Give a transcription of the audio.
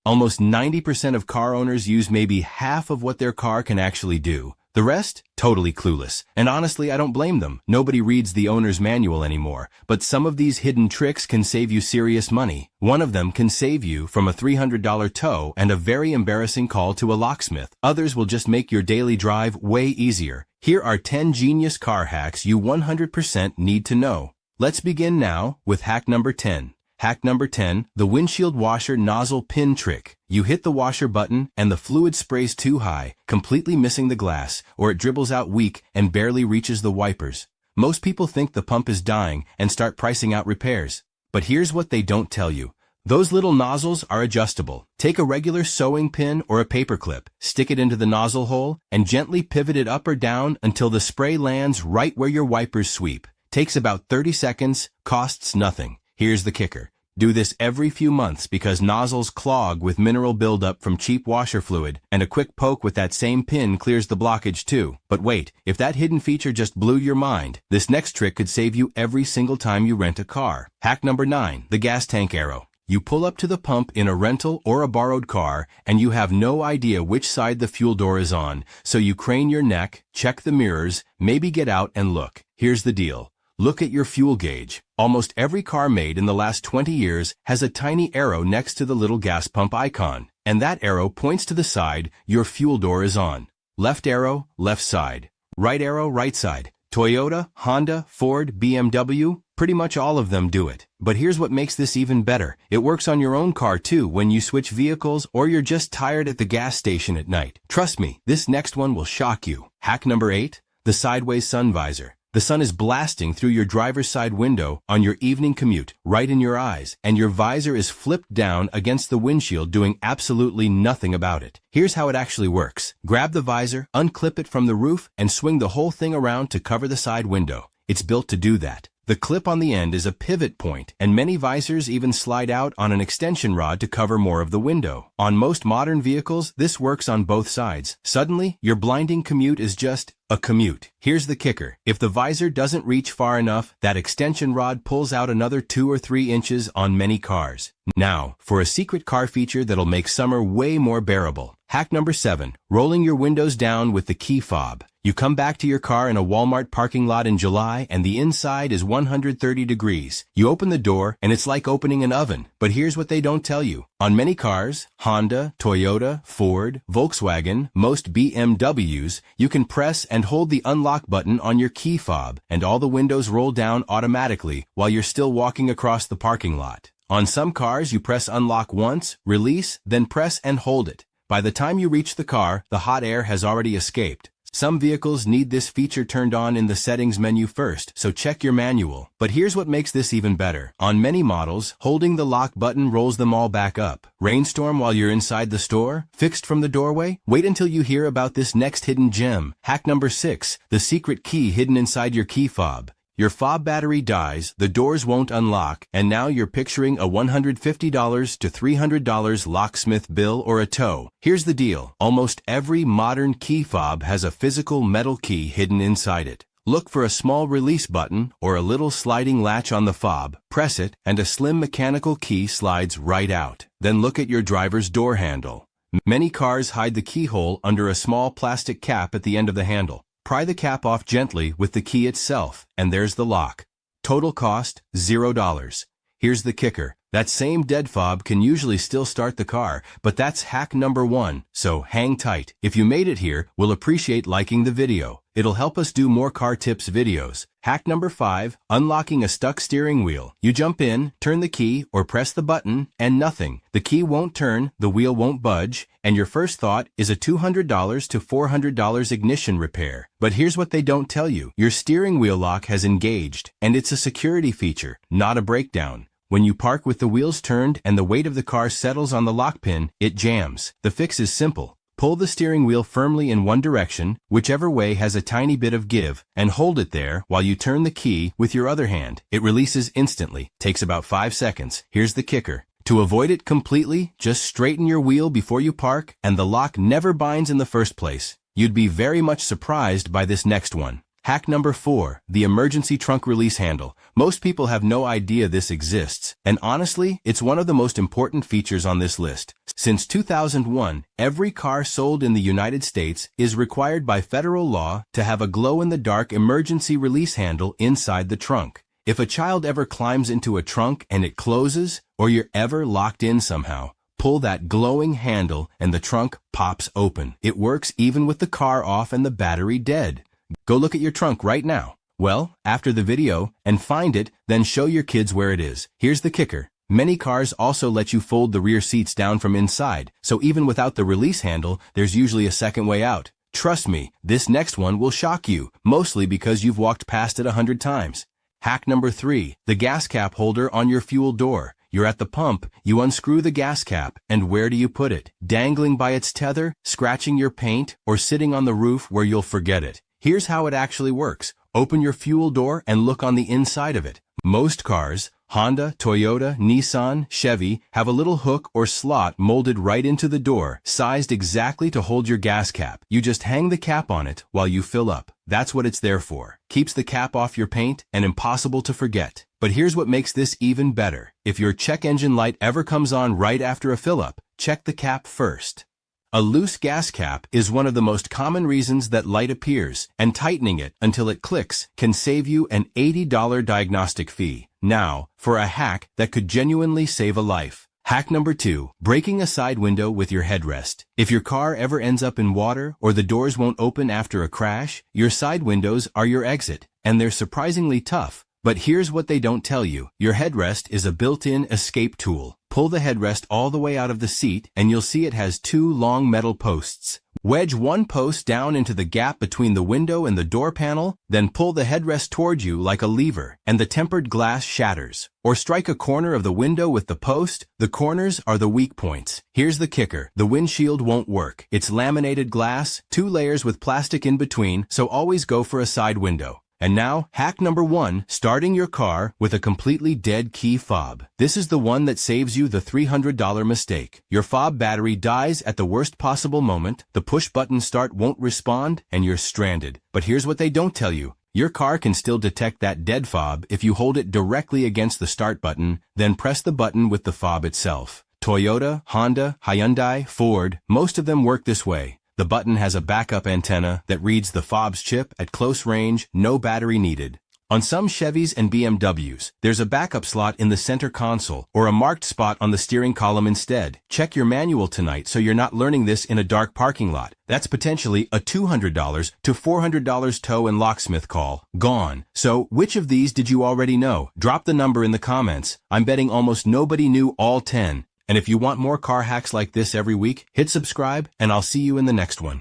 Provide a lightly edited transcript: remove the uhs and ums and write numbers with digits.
Almost 90% of car owners use maybe half of what their car can actually do. The rest? Totally clueless. And honestly, I don't blame them. Nobody reads the owner's manual anymore. But some of these hidden tricks can save you serious money. One of them can save you from a $300 tow and a very embarrassing call to a locksmith. Others will just make your daily drive way easier. Here are 10 genius car hacks you 100% need to know. Let's begin now with hack number 10. Hack number 10, the windshield washer nozzle pin trick. You hit the washer button and the fluid sprays too high, completely missing the glass, or it dribbles out weak and barely reaches the wipers. Most people think the pump is dying and start pricing out repairs. But here's what they don't tell you. Those little nozzles are adjustable. Take a regular sewing pin or a paper clip, stick it into the nozzle hole, and gently pivot it up or down until the spray lands right where your wipers sweep. Takes about 30 seconds, costs nothing. Here's the kicker. Do this every few months because nozzles clog with mineral buildup from cheap washer fluid, and a quick poke with that same pin clears the blockage too. But wait, if that hidden feature just blew your mind, this next trick could save you every single time you rent a car. Hack number 9, the gas tank arrow. You pull up to the pump in a rental or a borrowed car, and you have no idea which side the fuel door is on, so you crane your neck, check the mirrors, maybe get out and look. Here's the deal. Look at your fuel gauge. Almost every car made in the last 20 years has a tiny arrow next to the little gas pump icon, and that arrow points to the side your fuel door is on. Left arrow, left side. Right arrow, right side. Toyota, Honda, Ford, BMW, pretty much all of them do it. But here's what makes this even better. It works on your own car too when you switch vehicles or you're just tired at the gas station at night. Trust me, this next one will shock you. Hack number 8, the sideways sun visor. The sun is blasting through your driver's side window on your evening commute, right in your eyes, and your visor is flipped down against the windshield doing absolutely nothing about it. Here's how it actually works. Grab the visor, unclip it from the roof, and swing the whole thing around to cover the side window. It's built to do that. The clip on the end is a pivot point, and many visors even slide out on an extension rod to cover more of the window. On most modern vehicles, this works on both sides. Suddenly, your blinding commute is just a commute. Here's the kicker. If the visor doesn't reach far enough, that extension rod pulls out another 2 or 3 inches on many cars. Now, for a secret car feature that'll make summer way more bearable. Hack number 7, rolling your windows down with the key fob. You come back to your car in a Walmart parking lot in July and the inside is 130 degrees. You open the door and it's like opening an oven. But here's what they don't tell you. On many cars, Honda, Toyota, Ford, Volkswagen, most BMWs, you can press and hold the unlock button on your key fob and all the windows roll down automatically while you're still walking across the parking lot. On some cars, you press unlock once, release, then press and hold it. By the time you reach the car, the hot air has already escaped. Some vehicles need this feature turned on in the settings menu first, so check your manual. But here's what makes this even better. On many models, holding the lock button rolls them all back up. Rainstorm while you're inside the store? Fixed from the doorway? Wait until you hear about this next hidden gem. Hack number 6, the secret key hidden inside your key fob. Your fob battery dies, the doors won't unlock, and now you're picturing a $150 to $300 locksmith bill or a tow. Here's the deal. Almost every modern key fob has a physical metal key hidden inside it. Look for a small release button or a little sliding latch on the fob, press it, and a slim mechanical key slides right out. Then look at your driver's door handle. Many cars hide the keyhole under a small plastic cap at the end of the handle. Pry the cap off gently with the key itself, and there's the lock. Total cost, $0. Here's the kicker. That same dead fob can usually still start the car, but that's hack number 1, so hang tight. If you made it here, we'll appreciate liking the video. It'll help us do more car tips videos. Hack number 5, unlocking a stuck steering wheel. You jump in, turn the key, or press the button, and nothing. The key won't turn, the wheel won't budge, and your first thought is a $200 to $400 ignition repair. But here's what they don't tell you. Your steering wheel lock has engaged, and it's a security feature, not a breakdown. When you park with the wheels turned and the weight of the car settles on the lock pin, it jams. The fix is simple. Pull the steering wheel firmly in one direction, whichever way has a tiny bit of give, and hold it there while you turn the key with your other hand. It releases instantly. Takes about 5 seconds. Here's the kicker. To avoid it completely, just straighten your wheel before you park, and the lock never binds in the first place. You'd be very much surprised by this next one. Hack number 4, the emergency trunk release handle. Most people have no idea this exists, and honestly, it's one of the most important features on this list. Since 2001, every car sold in the United States is required by federal law to have a glow-in-the-dark emergency release handle inside the trunk. If a child ever climbs into a trunk and it closes, or you're ever locked in somehow, pull that glowing handle and the trunk pops open. It works even with the car off and the battery dead. Go look at your trunk right now. Well, after the video, and find it, then show your kids where it is. Here's the kicker. Many cars also let you fold the rear seats down from inside, so even without the release handle, there's usually a second way out. Trust me, this next one will shock you, mostly because you've walked past it 100 times. Hack number 3, the gas cap holder on your fuel door. You're at the pump, you unscrew the gas cap, and where do you put it? Dangling by its tether, scratching your paint, or sitting on the roof where you'll forget it? Here's how it actually works. Open your fuel door and look on the inside of it. Most cars, Honda, Toyota, Nissan, Chevy, have a little hook or slot molded right into the door, sized exactly to hold your gas cap. You just hang the cap on it while you fill up. That's what it's there for. Keeps the cap off your paint and impossible to forget. But here's what makes this even better. If your check engine light ever comes on right after a fill-up, check the cap first. A loose gas cap is one of the most common reasons that light appears, and tightening it until it clicks can save you an $80 diagnostic fee. Now, for a hack that could genuinely save a life. Hack number 2, breaking a side window with your headrest. If your car ever ends up in water or the doors won't open after a crash, your side windows are your exit, and they're surprisingly tough. But here's what they don't tell you. Your headrest is a built-in escape tool. Pull the headrest all the way out of the seat, and you'll see it has 2 long metal posts. Wedge one post down into the gap between the window and the door panel, then pull the headrest toward you like a lever, and the tempered glass shatters. Or strike a corner of the window with the post. The corners are the weak points. Here's the kicker. The windshield won't work. It's laminated glass, 2 layers with plastic in between, so always go for a side window. And now, hack number 1, starting your car with a completely dead key fob. This is the one that saves you the $300 mistake. Your fob battery dies at the worst possible moment, the push-button start won't respond, and you're stranded. But here's what they don't tell you. Your car can still detect that dead fob if you hold it directly against the start button, then press the button with the fob itself. Toyota, Honda, Hyundai, Ford, most of them work this way. The button has a backup antenna that reads the fob's chip at close range, no battery needed. On some Chevys and BMWs, there's a backup slot in the center console or a marked spot on the steering column instead. Check your manual tonight so you're not learning this in a dark parking lot. That's potentially a $200 to $400 tow and locksmith call. Gone. So, which of these did you already know? Drop the number in the comments. I'm betting almost nobody knew all 10. And if you want more car hacks like this every week, hit subscribe, and I'll see you in the next one.